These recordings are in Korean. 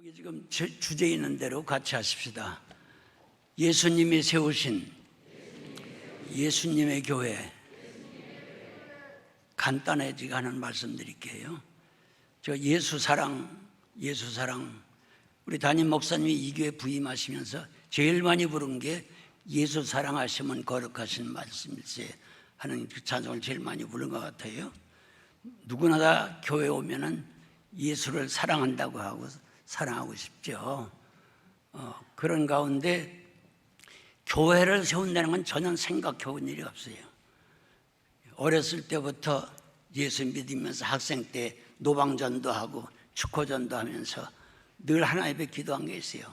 여기 지금 주제 있는 대로 같이 하십시다. 예수님이 세우신 예수님의 교회. 간단해지게 하는 말씀 드릴게요. 저 예수 사랑 우리 담임 목사님이 이 교회 부임하시면서 제일 많이 부른 게 예수 사랑하시면 거룩하신 말씀일세 하는 그 찬송을 제일 많이 부른 것 같아요. 누구나 다 교회 오면은 예수를 사랑한다고 하고 사랑하고 싶죠. 그런 가운데 교회를 세운다는 건 전혀 생각해 본 일이 없어요. 어렸을 때부터 예수 믿으면서 학생 때 노방전도 하고 축호전도 하면서 늘 하나님 앞에 기도한 게 있어요.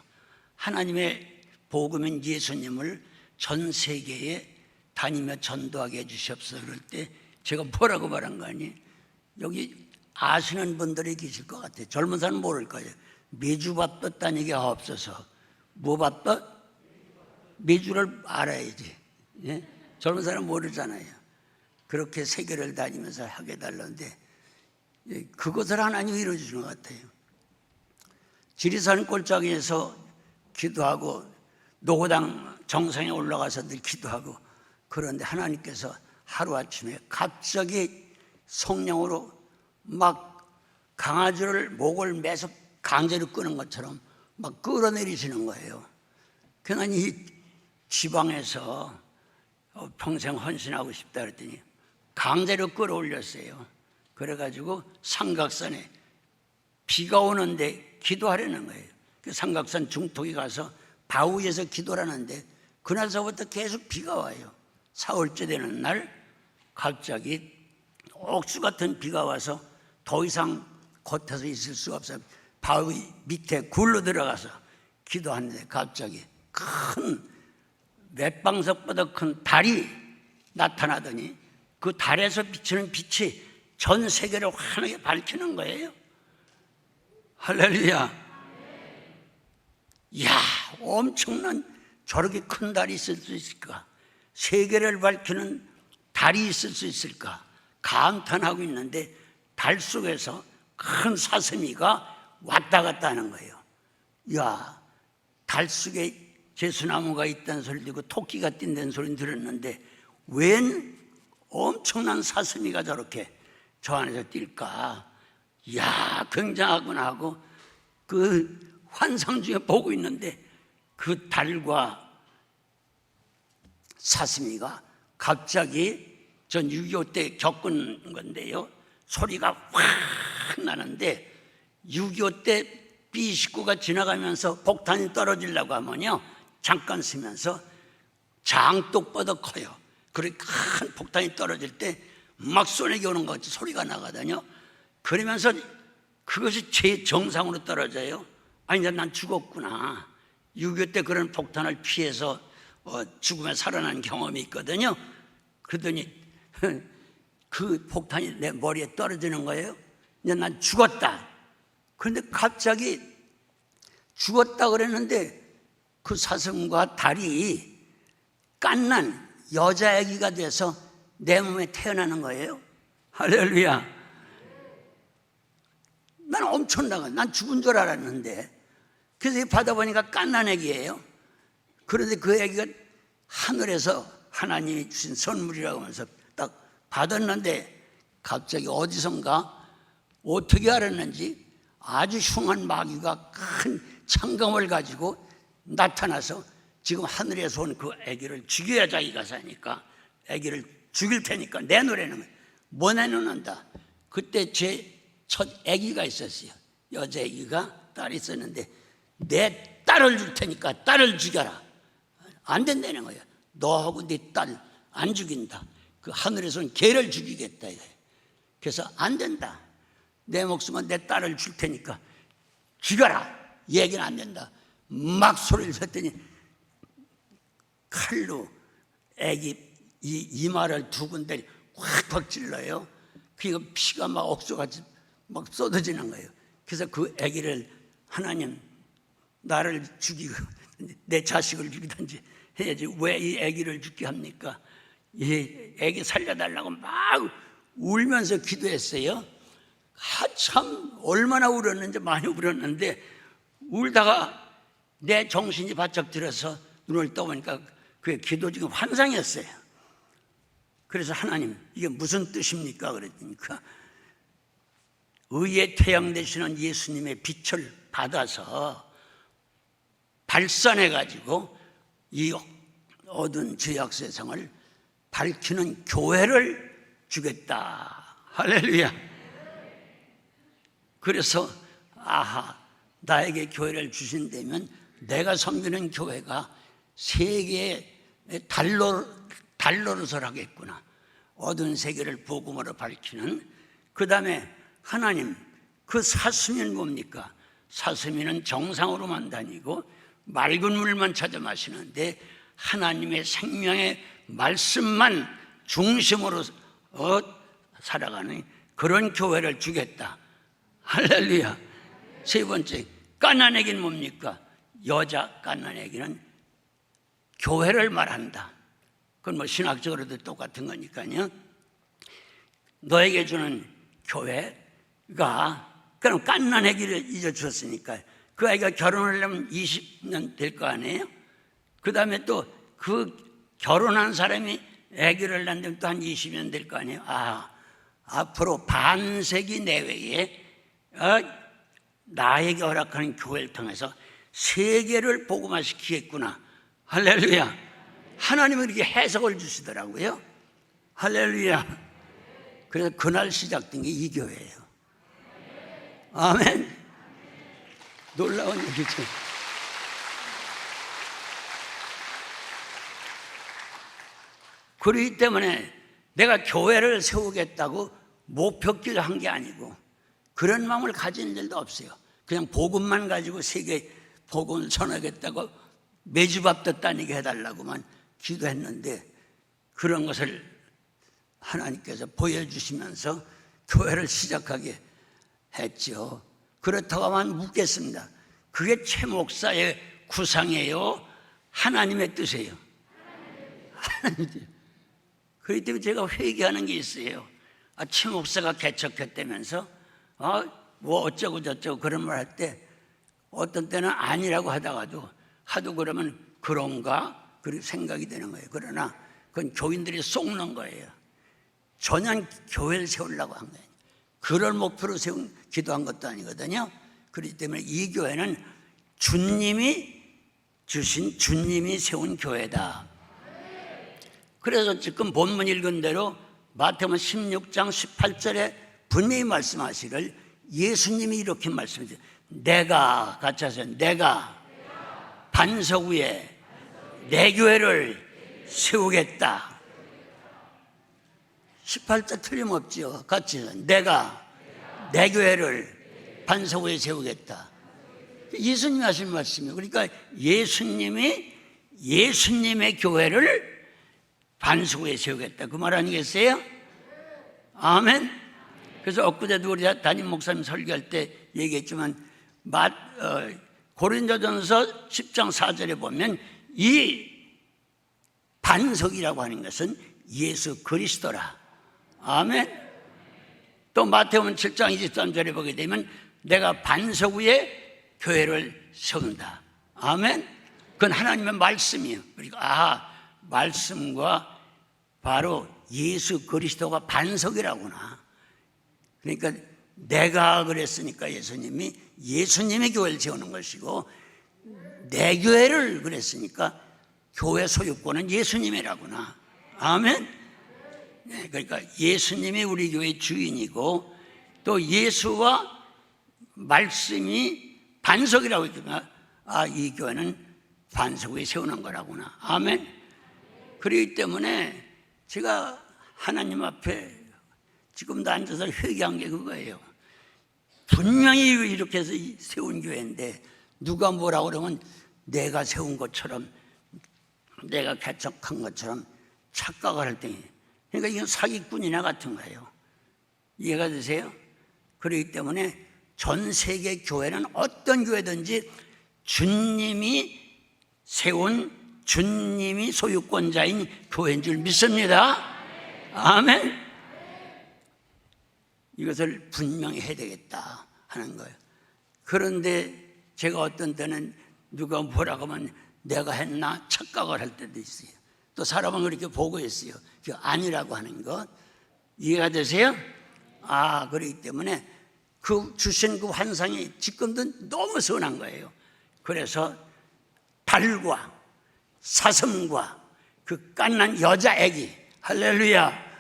하나님의 복음인 예수님을 전 세계에 다니며 전도하게 해주시옵소서. 그럴 때 제가 뭐라고 말한 거 아니? 여기 아시는 분들이 계실 것 같아요. 젊은 사람은 모를 거예요. 매주 바빴다는 얘기가 없어서. 뭐 바빠? 매주를 알아야지. 예? 젊은 사람은 모르잖아요. 그렇게 세계를 다니면서 하게 달라는데 그것을 하나님이 이루어주시는 것 같아요. 지리산 골짜기에서 기도하고 노고당 정상에 올라가서 늘 기도하고 그런데 하나님께서 하루아침에 갑자기 성령으로 막 강아지를 목을 매서 강제로 끄는 것처럼 막 끌어내리시는 거예요. 그냥 이 지방에서 평생 헌신하고 싶다 그랬더니 강제로 끌어올렸어요. 그래가지고 삼각산에 비가 오는데 기도하려는 거예요. 그 삼각산 중턱에 가서 바위에서 기도하는데 그날서부터 계속 비가 와요. 사흘째 되는 날 갑자기 옥수 같은 비가 와서 더 이상 겉에서 있을 수가 없어요. 바위 밑에 굴로 들어가서 기도하는데 갑자기 큰 맷방석보다 큰 달이 나타나더니 그 달에서 비치는 빛이 전 세계를 환하게 밝히는 거예요. 할렐루야. 이야, 엄청난 저렇게 큰 달이 있을 수 있을까? 세계를 밝히는 달이 있을 수 있을까? 감탄하고 있는데 달 속에서 큰 사슴이가 왔다 갔다 하는 거예요. 이야, 달 속에 제수나무가 있다는 소리 듣고 토끼가 뛴다는 소리 들었는데 웬 엄청난 사슴이가 저렇게 저 안에서 뛸까? 이야, 굉장하구나 하고 그 환상 중에 보고 있는데 그 달과 사슴이가 갑자기 전 6.25 때 겪은 건데요. 소리가 확 나는데 6.25 때 B-29가 지나가면서 폭탄이 떨어지려고 하면요. 잠깐 쓰면서 장독보다 커요. 그렇게 큰 폭탄이 떨어질 때 막 쏘내기 오는 것 같이 소리가 나거든요. 그러면서 그것이 제 정상으로 떨어져요. 아니, 이제 난 죽었구나. 6.25 때 그런 폭탄을 피해서 죽음에 살아난 경험이 있거든요. 그러더니 그 폭탄이 내 머리에 떨어지는 거예요. 이제 난 죽었다. 그런데 갑자기 죽었다 그랬는데 그 사슴과 달이 깐난 여자아기가 돼서 내 몸에 태어나는 거예요. 할렐루야. 난 엄청나가. 난 죽은 줄 알았는데 그래서 받아보니까 깐난 아기예요. 그런데 그 아기가 하늘에서 하나님이 주신 선물이라고 하면서 딱 받았는데 갑자기 어디선가 어떻게 알았는지 아주 흉한 마귀가 큰 창검을 가지고 나타나서 지금 하늘에서 온 그 아기를 죽여야 자기가 사니까 아기를 죽일 테니까 내놓으라는 거예요. 뭐 내놓는다? 그때 제 첫 아기가 있었어요. 여자 아기가 딸이 있었는데 내 딸을 줄 테니까 딸을 죽여라. 안 된다는 거예요. 너하고 네 딸 안 죽인다. 그 하늘에서는 개를 죽이겠다. 그래서 안 된다. 내 목숨은 내 딸을 줄 테니까 죽여라. 얘기는 안 된다. 막 소리를 쳤더니 칼로 아기 이마를 두 군데 확 찔러요. 그러니까 피가 막 억수같이 막 쏟아지는 거예요. 그래서 그 아기를 하나님 나를 죽이고 내 자식을 죽이든지 해야지 왜 이 아기를 죽게 합니까? 이 아기 살려달라고 막 울면서 기도했어요. 참 얼마나 울었는지 많이 울었는데 울다가 내 정신이 바짝 들어서 눈을 떠보니까 그게 기도 중에 환상이었어요. 그래서 하나님, 이게 무슨 뜻입니까? 그랬으니까 의의 태양 되시는 예수님의 빛을 받아서 발산해가지고 이 어두운 죄악 세상을 밝히는 교회를 주겠다. 할렐루야. 그래서 아하, 나에게 교회를 주신다면 내가 섬기는 교회가 세계의 달로릇을 하겠구나. 어두운 세계를 복음으로 밝히는. 그 다음에 하나님, 그 사슴이는 뭡니까? 사슴이는 정상으로만 다니고 맑은 물만 찾아 마시는데 하나님의 생명의 말씀만 중심으로 살아가는 그런 교회를 주겠다. 할렐루야. 세 번째, 갓난아기는 뭡니까? 여자 갓난아기는 교회를 말한다. 그건 뭐 신학적으로도 똑같은 거니까요. 너에게 주는 교회가, 그럼 갓난아기를 잊어주었으니까 그 아이가 결혼을 하면 20년 될 거 아니에요? 그 다음에 또 그 결혼한 사람이 아기를 낳는다면 또 한 20년 될 거 아니에요? 아, 앞으로 반세기 내외에 나에게 허락하는 교회를 통해서 세계를 복음화시키겠구나. 할렐루야. 하나님은 이렇게 해석을 주시더라고요. 할렐루야. 그래서 그날 시작된 게 이 교회예요. 아멘. 놀라운 얘기죠. 그렇기 때문에 내가 교회를 세우겠다고 목표끼리 한 게 아니고 그런 마음을 가진 일도 없어요. 그냥 복음만 가지고 세계 복음을 전하겠다고 매주밥 따니게 해달라고만 기도했는데 그런 것을 하나님께서 보여주시면서 교회를 시작하게 했죠. 그렇다고 하면 묻겠습니다. 그게 최 목사의 구상이에요? 하나님의 뜻이에요? 하나님의 뜻. 그렇기 때문에 제가 회개하는 게 있어요. 최 목사가 개척했다면서 뭐 어쩌고 저쩌고 그런 말 할 때 어떤 때는 아니라고 하다가도 하도 그러면 그런가? 그렇게 생각이 되는 거예요. 그러나 그건 교인들이 속는 거예요. 전혀 교회를 세우려고 한 거예요. 그럴 목표로 기도한 것도 아니거든요. 그렇기 때문에 이 교회는 주님이 주신, 주님이 세운 교회다. 그래서 지금 본문 읽은 대로 마태복음 16장 18절에 분명히 말씀하시기를 예수님이 이렇게 말씀하세요. 내가, 같이 하세요. 내가 반석 위에 내 교회를 세우겠다. 18절 틀림없죠. 같이 해서 내가 내 교회를 반석 위에 세우겠다. 예수님이 하신 말씀이에요. 그러니까 예수님의 교회를 반석 위에 세우겠다. 그 말 아니겠어요? 아멘. 그래서 엊그제도 우리 담임 목사님 설교할 때 얘기했지만 고린도전서 10장 4절에 보면 이 반석이라고 하는 것은 예수 그리스도라. 아멘. 또 마태복음 7장 23절에 보게 되면 내가 반석 위에 교회를 세운다. 아멘. 그건 하나님의 말씀이에요. 그러니까 말씀과 바로 예수 그리스도가 반석이라구나. 그러니까 내가 그랬으니까 예수님의 교회를 세우는 것이고 내 교회를 그랬으니까 교회 소유권은 예수님이라구나. 아멘. 네, 그러니까 예수님이 우리 교회의 주인이고 또 예수와 말씀이 반석이라고 했지만 이 교회는 반석 위에 세우는 거라구나. 아멘. 그렇기 때문에 제가 하나님 앞에 지금도 앉아서 회개한 게 그거예요. 분명히 이렇게 해서 세운 교회인데 누가 뭐라고 그러면 내가 세운 것처럼 내가 개척한 것처럼 착각을 할 때, 그러니까 이건 사기꾼이나 같은 거예요. 이해가 되세요? 그렇기 때문에 전 세계 교회는 어떤 교회든지 주님이 세운, 주님이 소유권자인 교회인 줄 믿습니다. 아멘. 이것을 분명히 해야 되겠다 하는 거예요. 그런데 제가 어떤 때는 누가 뭐라고 하면 내가 했나 착각을 할 때도 있어요. 또 사람은 그렇게 보고 있어요. 그 아니라고 하는 것 이해가 되세요? 그렇기 때문에 그 주신 그 환상이 지금도 너무 선한 거예요. 그래서 달과 사슴과 그 깐난 여자애기, 할렐루야,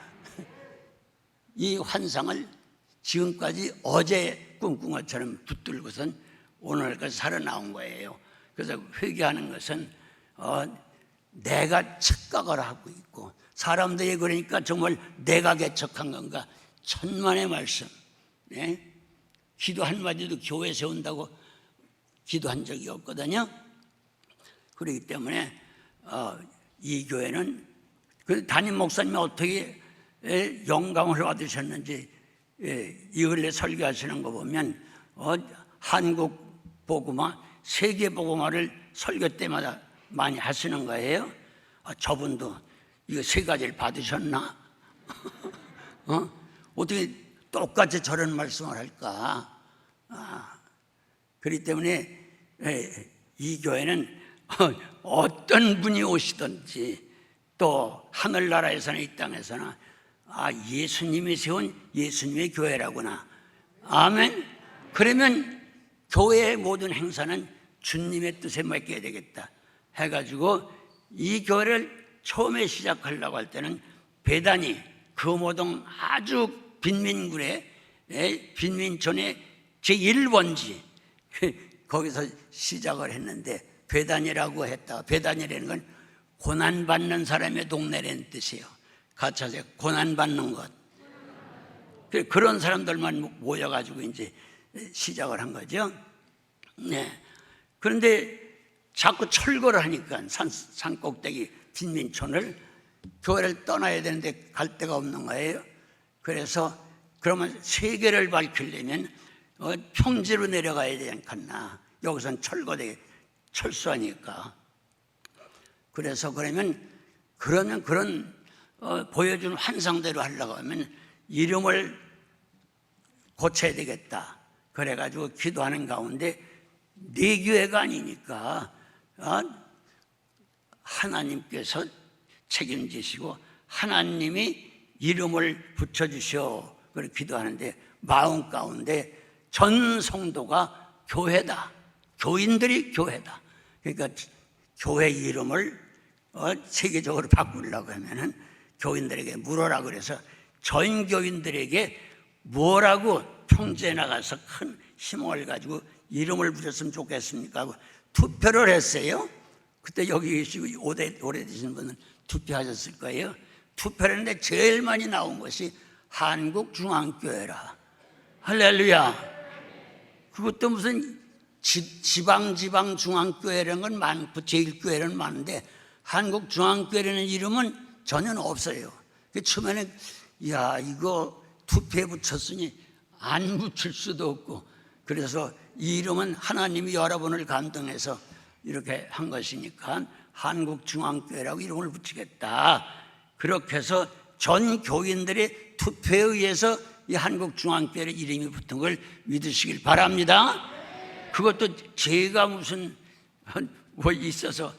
이 환상을 지금까지 어제 꿈꾼 것처럼 붙들고선 오늘까지 살아나온 거예요. 그래서 회개하는 것은 내가 착각을 하고 있고, 사람들이 그러니까 정말 내가 개척한 건가, 천만의 말씀. 네? 기도 한마디도 교회 세운다고 기도한 적이 없거든요. 그렇기 때문에 이 교회는 그 담임 목사님이 어떻게 영감을 받으셨는지 이 근래 설교하시는 거 보면 한국 복음화, 세계 복음화를 설교 때마다 많이 하시는 거예요. 저분도 이거 세 가지를 받으셨나? 어떻게 똑같이 저런 말씀을 할까? 그렇기 때문에 이 교회는 어떤 분이 오시든지 또 하늘나라에서나 이 땅에서나 예수님이 세운 예수님의 교회라구나. 아멘. 그러면 교회의 모든 행사는 주님의 뜻에 맡겨야 되겠다 해가지고 이 교회를 처음에 시작하려고 할 때는 배단이 금호동 아주 빈민굴에 빈민촌의 제1번지 거기서 시작을 했는데 배단이라고 했다. 배단이라는 건 고난받는 사람의 동네라는 뜻이에요. 같이 하세요. 고난받는 것. 그런 사람들만 모여가지고 이제 시작을 한 거죠. 네. 그런데 자꾸 철거를 하니까 산 꼭대기 빈민촌을 교회를 떠나야 되는데 갈 데가 없는 거예요. 그래서 그러면 세계를 밝히려면 평지로 내려가야 되지 않겠나. 여기선 철거되게 철수하니까. 그래서 그러면 그런 보여준 환상대로 하려고 하면 이름을 고쳐야 되겠다. 그래가지고 기도하는 가운데 네 교회가 아니니까 하나님께서 책임지시고 하나님이 이름을 붙여주시오. 그렇게 기도하는데 마음 가운데 전 성도가 교회다. 교인들이 교회다. 그러니까 교회 이름을 세계적으로 바꾸려고 하면은 교인들에게 물어라 그래서 전 교인들에게 뭐라고 평지에 나가서 큰 희망을 가지고 이름을 붙였으면 좋겠습니까 하고 투표를 했어요. 그때 여기 계시고 오래되신 분은 투표하셨을 거예요. 투표를 했는데 제일 많이 나온 것이 한국중앙교회라. 할렐루야. 그것도 무슨 지방 중앙교회라는 건 많고 제1교회는 많은데 한국중앙교회라는 이름은 전혀 없어요. 처음에는 이거 투표에 붙였으니 안 붙일 수도 없고, 그래서 이 이름은 하나님이 여러분을 감동해서 이렇게 한 것이니까 한국중앙교회라고 이름을 붙이겠다. 그렇게 해서 전 교인들의 투표에 의해서 이 한국중앙교회 이름이 붙은 걸 믿으시길 바랍니다. 그것도 제가 무슨 뭐 있어서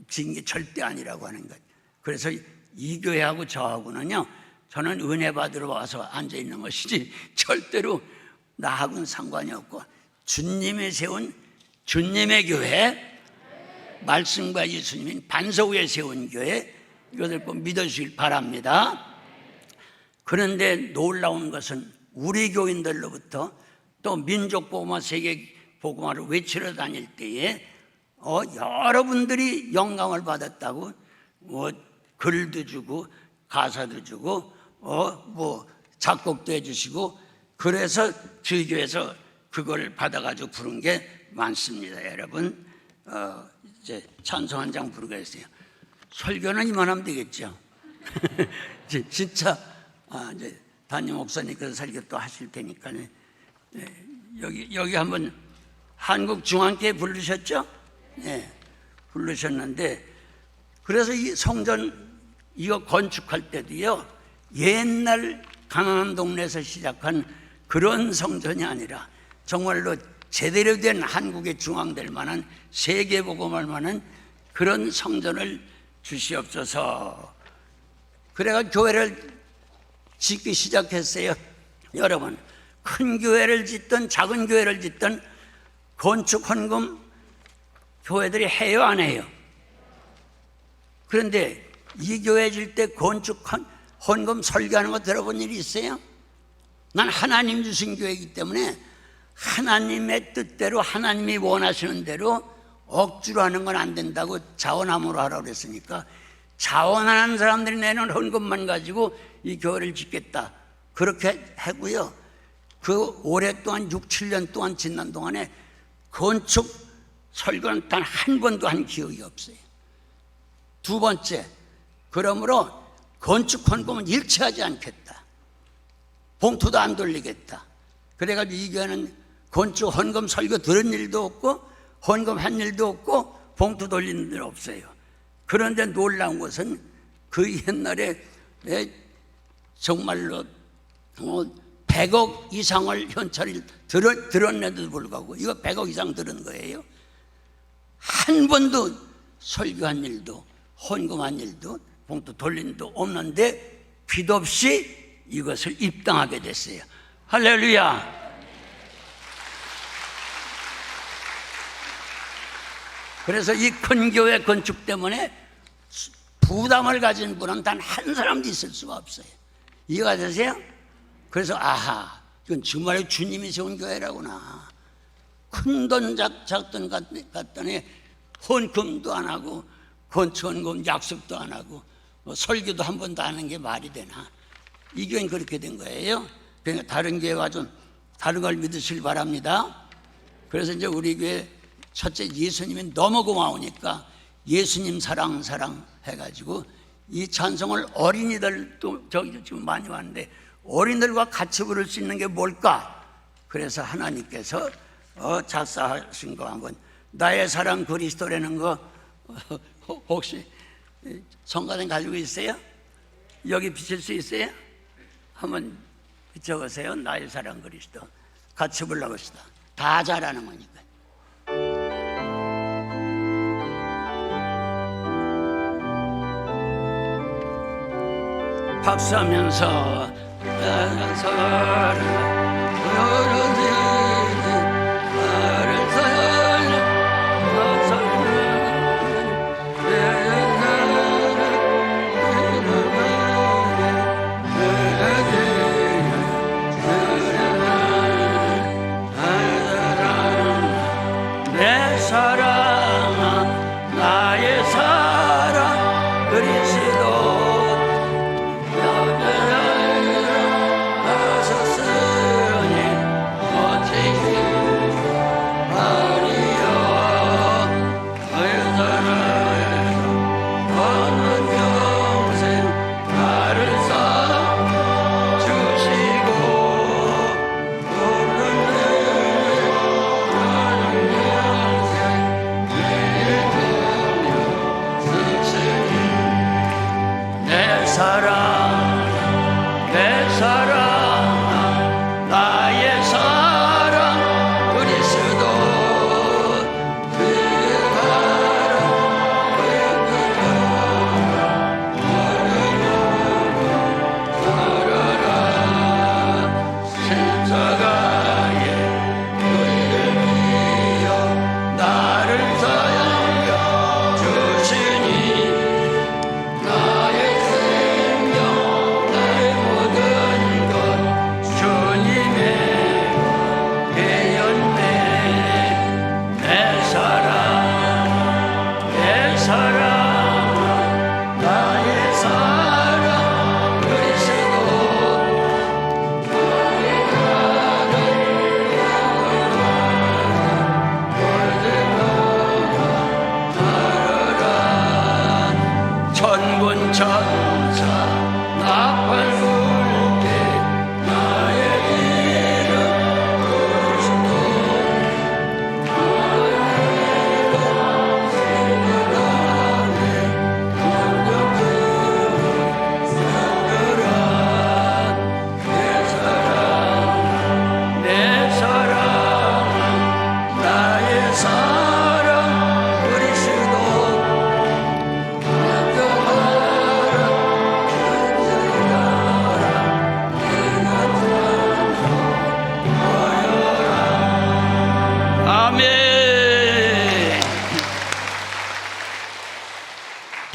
진 게 절대 아니라고 하는 것. 그래서 이 교회하고 저하고는요, 저는 은혜 받으러 와서 앉아 있는 것이지 절대로 나하고는 상관이 없고 주님이 세운 주님의 교회, 말씀과 예수님이 반석 위에 세운 교회, 이것을 꼭 믿어주시길 바랍니다. 그런데 놀라운 것은 우리 교인들로부터 또 민족복음화, 세계복음화를 외치러 다닐 때에 여러분들이 영감을 받았다고 글도 주고 가사도 주고 작곡도 해주시고, 그래서 저희 교회에서 그걸 받아가지고 부른 게 많습니다. 여러분 이제 찬송 한 장 부르게 했어요. 설교는 이만하면 되겠죠. 진짜 이제 담임 목사님께서 설교 또 하실 테니까 여기 한번 한국중앙교회 부르셨죠? 네, 부르셨는데, 그래서 이 성전 이거 건축할 때도요, 옛날 가난한 동네에서 시작한 그런 성전이 아니라 정말로 제대로 된 한국에 중앙될 만한 세계복음할 만한 그런 성전을 주시옵소서. 그래가 교회를 짓기 시작했어요. 여러분, 큰 교회를 짓든 작은 교회를 짓든 건축 헌금 교회들이 해요, 안 해요? 그런데 이 교회 질 때 건축 헌금 설교하는 거 들어본 일이 있어요? 난 하나님 주신 교회이기 때문에 하나님의 뜻대로 하나님이 원하시는 대로 억지로 하는 건 안 된다고 자원함으로 하라고 그랬으니까 자원하는 사람들이 내는 헌금만 가지고 이 교회를 짓겠다 그렇게 하고요. 그 오랫동안 6, 7년 동안 짓는 동안에 건축 설교는 단 한 번도 한 기억이 없어요. 두 번째, 그러므로 건축 헌금은 일치하지 않겠다. 봉투도 안 돌리겠다. 그래가지고 이 교회는 건축 헌금 설교 들은 일도 없고 헌금 한 일도 없고 봉투 돌리는 일 없어요. 그런데 놀라운 것은 그 옛날에 정말로 100억 이상을 현찰을 들었는데도 불구하고 이거 100억 이상 들은 거예요. 한 번도 설교한 일도 헌금한 일도 봉투 돌린 일도 없는데 빚 없이 이것을 입당하게 됐어요. 할렐루야. 그래서 이 큰 교회 건축 때문에 부담을 가진 분은 단 한 사람도 있을 수가 없어요. 이해가 되세요? 그래서 아하, 이건 정말 주님이 세운 교회라구나. 큰 돈 작돈 갔더니 헌금도 안 하고 건축헌금 약속도 안 하고 설교도 한 번도 안 하는 게 말이 되나. 이 교회는 그렇게 된 거예요. 그러니까 다른 교회와 좀 다른 걸 믿으시길 바랍니다. 그래서 이제 우리 교회 첫째 예수님이 너무 고마우니까 예수님 사랑 해가지고 이 찬송을 어린이들도 저기 지금 많이 왔는데 어린이들과 같이 부를 수 있는 게 뭘까? 그래서 하나님께서 작사하신 거 한번 나의 사랑 그리스도라는 거 혹시 성가대 가지고 있어요? 여기 비칠 수 있어요? 한번 적으세요. 나의 사랑 그리스도 같이 불러봅시다. 다 잘하는 거니까. 박수하면서 나의 사랑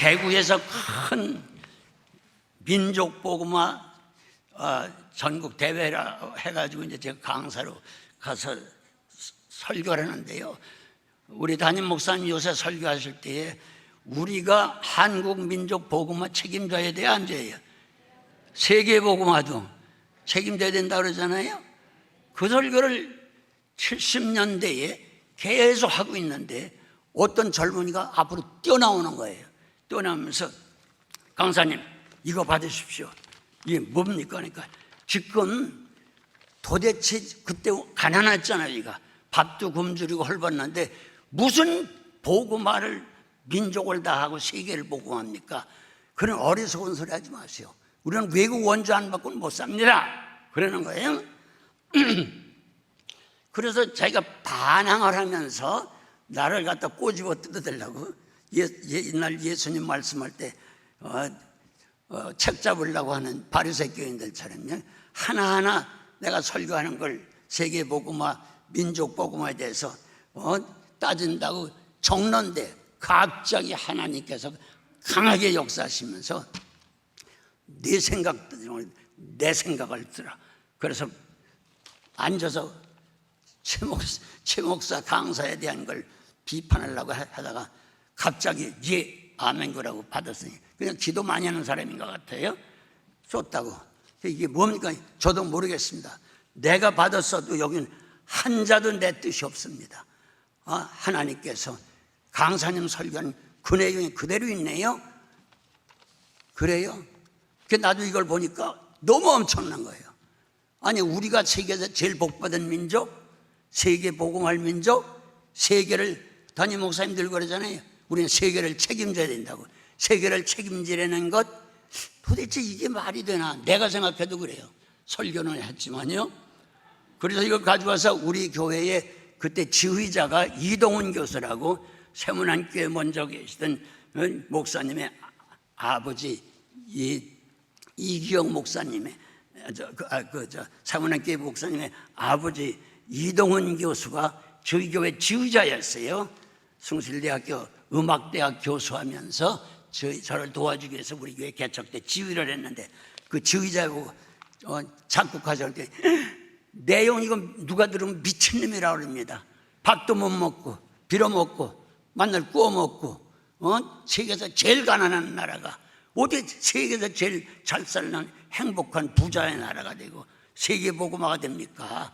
대구에서 큰 민족 복음화 전국 대회라 해가지고 이제 제가 강사로 가서 설교를 하는데요. 우리 담임 목사님 요새 설교하실 때에 우리가 한국 민족 복음화 책임져야 돼요, 안 돼요? 세계 복음화도 책임져야 된다 그러잖아요. 그 설교를 70년대에 계속 하고 있는데 어떤 젊은이가 앞으로 뛰어나오는 거예요. 뛰어나오면서 강사님 이거 받으십시오. 이게 뭡니까? 그러니까 지금 도대체 그때 가난했잖아요. 우리가 밥도 굶주리고 헐벗는데 무슨 복음화를 민족을 다 하고 세계를 복음합니까? 그런 어리석은 소리 하지 마세요. 우리는 외국 원조 안 받고는 못 삽니다. 그러는 거예요. 그래서 자기가 반항을 하면서 나를 갖다 꼬집어 뜯어대려고 옛날 예수님 말씀할 때 책 잡으려고 하는 바리새 교인들처럼요. 하나하나 내가 설교하는 걸 세계 복음화, 민족 복음화에 대해서 따진다고 적는데 갑자기 하나님께서 강하게 역사하시면서 내 생각을 들어. 그래서 앉아서 최 목사 강사에 대한 걸 비판하려고 하다가 갑자기 예 아멘 그러고 받았으니 그냥 기도 많이 하는 사람인 것 같아요. 쏟다고. 이게 뭡니까? 저도 모르겠습니다. 내가 받았어도 여기는 한자도 내 뜻이 없습니다. 하나님께서 강사님 설교는 그 내용이 그대로 있네요. 그래요? 나도 이걸 보니까 너무 엄청난 거예요. 아니 우리가 세계에서 제일 복받은 민족, 세계 복음할 민족, 세계를 담임 목사님들 그러잖아요. 우리는 세계를 책임져야 된다고. 세계를 책임지려는 것 도대체 이게 말이 되나? 내가 생각해도 그래요. 설교는 했지만요. 그래서 이걸 가져와서 우리 교회에 그때 지휘자가 이동훈 교수라고 세문안교회 먼저 계시던 목사님의 아버지 이기영 목사님의 세문안교회 목사님의 아버지 이동훈 교수가 저희 교회 지휘자였어요. 숭실대학교 음악대학 교수하면서 저를 도와주기 위해서 우리 교회 개척 때 지휘를 했는데 그 지휘자하고 작곡하실 때 내용 이거 누가 들으면 미친놈이라고 합니다. 밥도 못 먹고 빌어먹고 만날 구워 먹고 세계에서 제일 가난한 나라가 어디 세계에서 제일 잘 살는 행복한 부자의 나라가 되고 세계 복음화가 됩니까?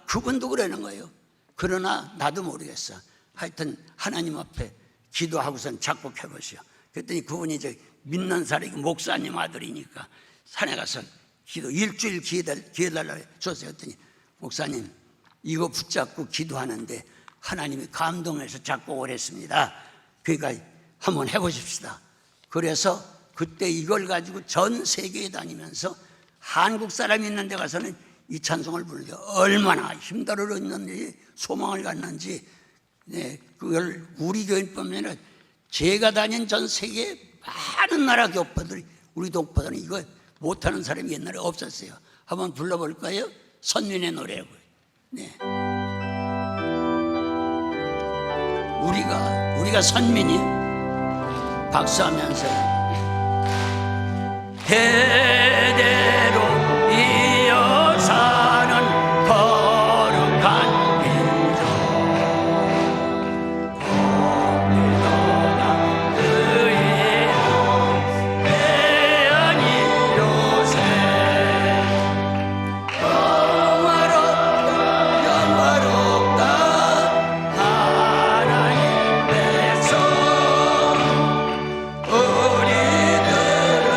그분도 그러는 거예요. 그러나 나도 모르겠어. 하여튼 하나님 앞에 기도하고선 작곡해 보시오. 그랬더니 그분이 이제 믿는 사람이 목사님 아들이니까 산에 가서 일주일 기회달라고 줬어요. 그랬더니 목사님 이거 붙잡고 기도하는데 하나님이 감동해서 작곡을 했습니다. 그러니까 한번 해보십시다. 그래서 그때 이걸 가지고 전 세계에 다니면서 한국 사람이 있는 데 가서는 이 찬송을 부르는데 얼마나 힘들었는지 소망을 갖는지 그걸 우리 교인뿐만 아니라 제가 다닌 전 세계 많은 나라 교포들이 우리 동포들은 이거 못하는 사람이 옛날에 없었어요. 한번 불러볼까요? 선민의 노래고요. 네. 우리가 선민이 박수하면서 대대로 이어 사는 거룩한 민족 거룩한 그의 대안이 요새 영화롭다 하나님 백성 우리들은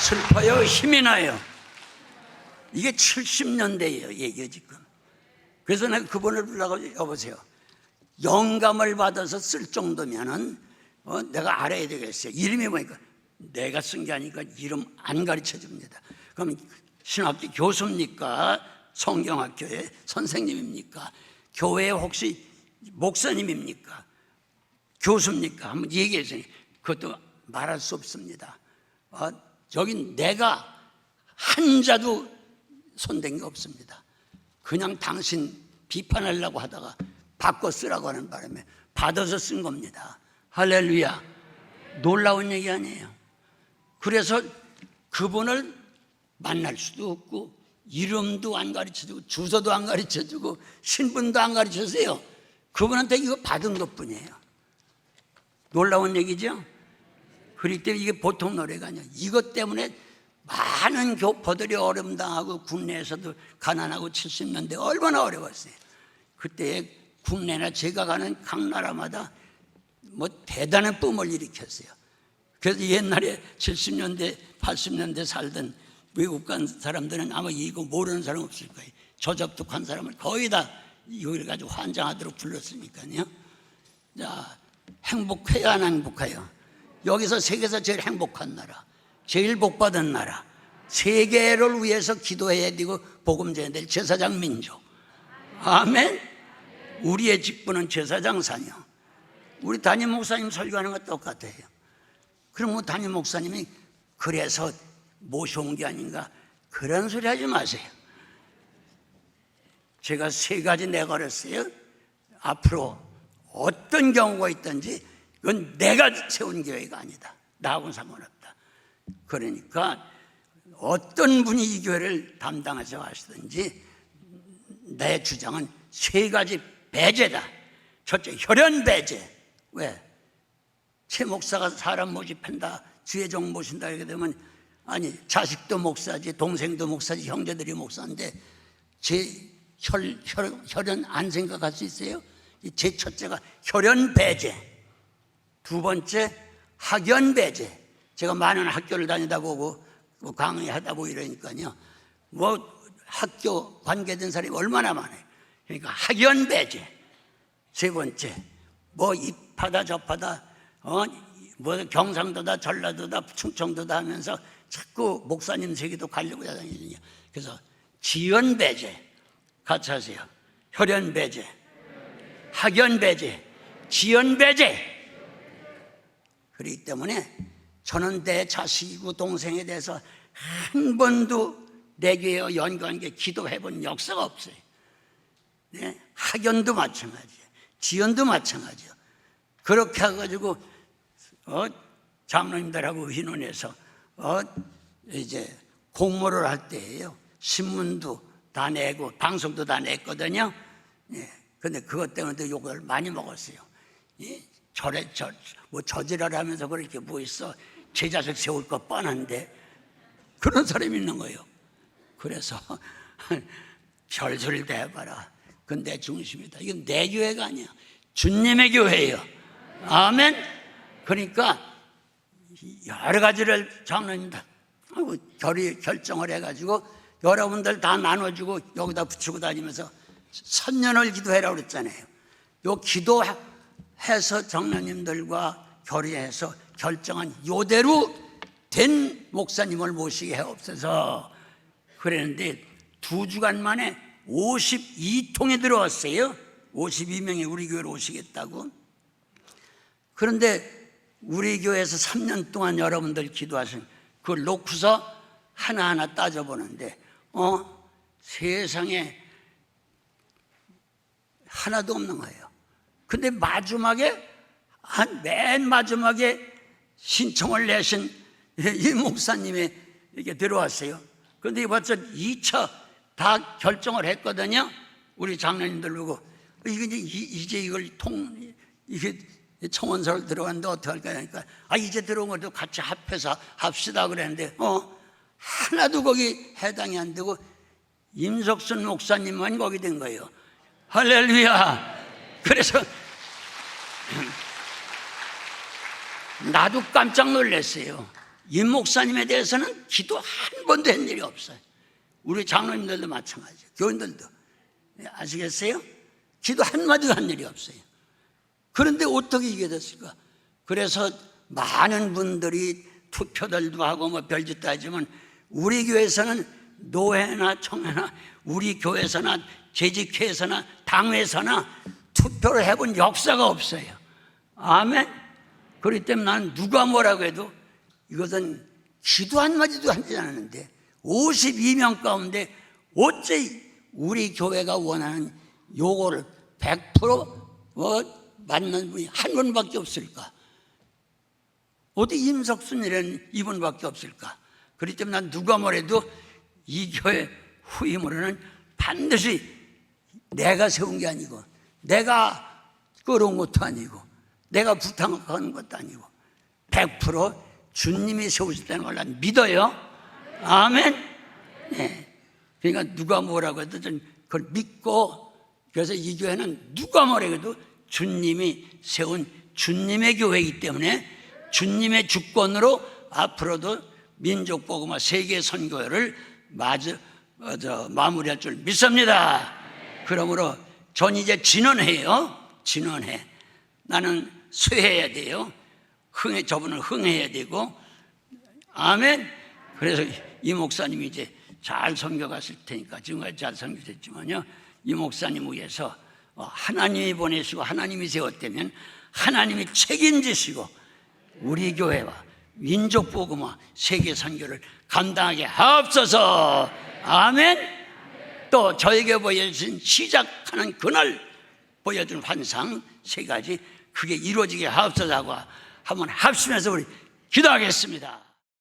슬퍼요, 힘이 나요. 이게 70년대예요, 얘기가 지금. 그래서 내가 그분을 불러가지고 여보세요, 영감을 받아서 쓸 정도면은 내가 알아야 되겠어요. 이름이 뭐니까 내가 쓴 게 아니니까 이름 안 가르쳐 줍니다. 그럼 신학교 교수입니까? 성경학교의 선생님입니까? 교회 혹시 목사님입니까? 교수입니까? 한번 얘기해 주세요. 그것도 말할 수 없습니다. 저기 내가 한 자도 손댄 게 없습니다. 그냥 당신 비판하려고 하다가 바꿔 쓰라고 하는 바람에 받아서 쓴 겁니다. 할렐루야. 놀라운 얘기 아니에요. 그래서 그분을 만날 수도 없고 이름도 안 가르쳐주고 주소도 안 가르쳐주고 신분도 안 가르쳐주세요. 그분한테 이거 받은 것뿐이에요. 놀라운 얘기죠. 그렇기 때문에 이게 보통 노래가 아니에요. 이것 때문에 많은 교포들이 어려움당하고 국내에서도 가난하고 70년대 얼마나 어려웠어요. 그때 국내나 제가 가는 각 나라마다 뭐 대단한 뿜을 일으켰어요. 그래서 옛날에 70년대 80년대 살던 외국 간 사람들은 아마 이거 모르는 사람 없을 거예요. 저접촉한 사람을 거의 다 이걸 가지고 환장하도록 불렀으니까요. 자, 행복해요, 안 행복해요? 여기서 세계에서 제일 행복한 나라, 제일 복받은 나라, 세계를 위해서 기도해야 되고 복음 전해야 될 제사장 민족. 아멘. 우리의 직분은 제사장 사녀. 우리 담임 목사님 설교하는 것 똑같아요. 그럼 뭐 담임 목사님이 그래서 모셔온 게 아닌가, 그런 소리 하지 마세요. 제가 3가지 내걸었어요. 앞으로 어떤 경우가 있든지 그건 내가 세운 교회가 아니다. 나하고는 상관없다. 그러니까 어떤 분이 이 교회를 담당하셔 하시든지 내 주장은 3가지 배제다. 첫째, 혈연 배제. 왜? 최 목사가 사람 모집한다, 주의 종 모신다 이렇게 되면 아니 자식도 목사지, 동생도 목사지, 형제들이 목사인데 제 혈연 안 생각할 수 있어요? 제 첫째가 혈연 배제. 2번째, 학연 배제. 제가 많은 학교를 다니다 보고 강의하다 보고 이러니까요, 뭐 학교 관계된 사람이 얼마나 많아요. 그러니까 학연 배제. 3번째, 뭐 입하다 접하다 뭐 경상도다 전라도다 충청도다 하면서 자꾸 목사님 세계도 가려고 하거든요. 그래서 지연 배제 같이 하세요. 혈연 배제, 학연 배제, 지연 배제. 그렇기 때문에 저는 내 자식이고 동생에 대해서 한 번도 내 교회와 연관계 기도해 본 역사가 없어요. 네? 학연도 마찬가지예요. 지연도 마찬가지예요. 그렇게 해가지고 장로님들하고 의논해서 이제 공모를 할 때예요. 신문도 다 내고 방송도 다 냈거든요. 예. 근데 그것 때문에 욕을 많이 먹었어요. 예. 뭐 저지랄 하면서 그렇게 뭐 있어. 제 자식 세울 거 뻔한데 그런 사람이 있는 거예요. 그래서 별소리를 다 해봐라. 그건 내 중심이다. 이건 내 교회가 아니야. 주님의 교회예요. 아멘. 그러니까 여러 가지를 장로님들 결정을 해가지고 여러분들 다 나눠주고 여기다 붙이고 다니면서 선년을 기도해라고 그랬잖아요. 요 기도해서 장로님들과 결의해서 결정한 요대로 된 목사님을 모시게 해옵소서 그랬는데 2주간 만에 52통이 들어왔어요. 52명이 우리 교회로 오시겠다고. 그런데 우리 교회에서 3년 동안 여러분들 기도하신 그걸 놓고서 하나하나 따져보는데 세상에 하나도 없는 거예요. 근데 마지막에 맨 마지막에 신청을 내신 이 목사님이 이렇게 들어왔어요. 그런데 벌써 2차 다 결정을 했거든요. 우리 장로님들 보고 이제 이걸 이게 청원서를 들어갔는데 어떻게 할까 하니까 이제 들어온 것도 같이 합해서 합시다 그랬는데 하나도 거기 해당이 안 되고 임석순 목사님만 거기 된 거예요. 할렐루야. 그래서 나도 깜짝 놀랐어요. 임 목사님에 대해서는 기도 한 번도 한 일이 없어요. 우리 장로님들도 마찬가지예요. 교인들도. 아시겠어요? 기도 한마디도 한 일이 없어요. 그런데 어떻게 이게 됐을까? 그래서 많은 분들이 투표들도 하고 뭐 별짓도 하지만 우리 교회에서는 노회나 청회나 우리 교회에서나 재직회에서나 당회에서나 투표를 해본 역사가 없어요. 아멘. 그렇기 때문에 나는 누가 뭐라고 해도 이것은 기도 한마디도 하지 않았는데 52명 가운데 어째 우리 교회가 원하는 요거를 100% 맞는 분이 한 분밖에 없을까? 어디 임석순이라는 이분밖에 없을까? 그렇기 때문에 난 누가 뭐래도 이 교회 후임으로는 반드시 내가 세운 게 아니고 내가 끌어온 것도 아니고 내가 부탁한 것도 아니고 100% 주님이 세우셨다는 걸 난 믿어요. 아멘. 네. 그러니까 누가 뭐라고 해도 좀 그걸 믿고, 그래서 이 교회는 누가 뭐라고 해도 주님이 세운 주님의 교회이기 때문에 주님의 주권으로 앞으로도 민족복음화 세계 선교회를 마무리할 줄 믿습니다. 그러므로 전 이제 진언해요. 진언해. 나는 수해야 돼요. 저분은 흥해야 되고. 아멘. 그래서 이 목사님이 이제 잘 선교 갔을 테니까 지금까지 잘 선교됐지만요, 이 목사님 위해서 하나님이 보내시고 하나님이 세웠다면 하나님이 책임지시고 우리 교회와 민족복음화 세계 선교를 감당하게 하옵소서. 아멘. 또 저에게 보여주신 시작하는 그날 보여준 환상 3가지, 그게 이루어지게 하옵소서 하고 한번 합심해서 우리 기도하겠습니다.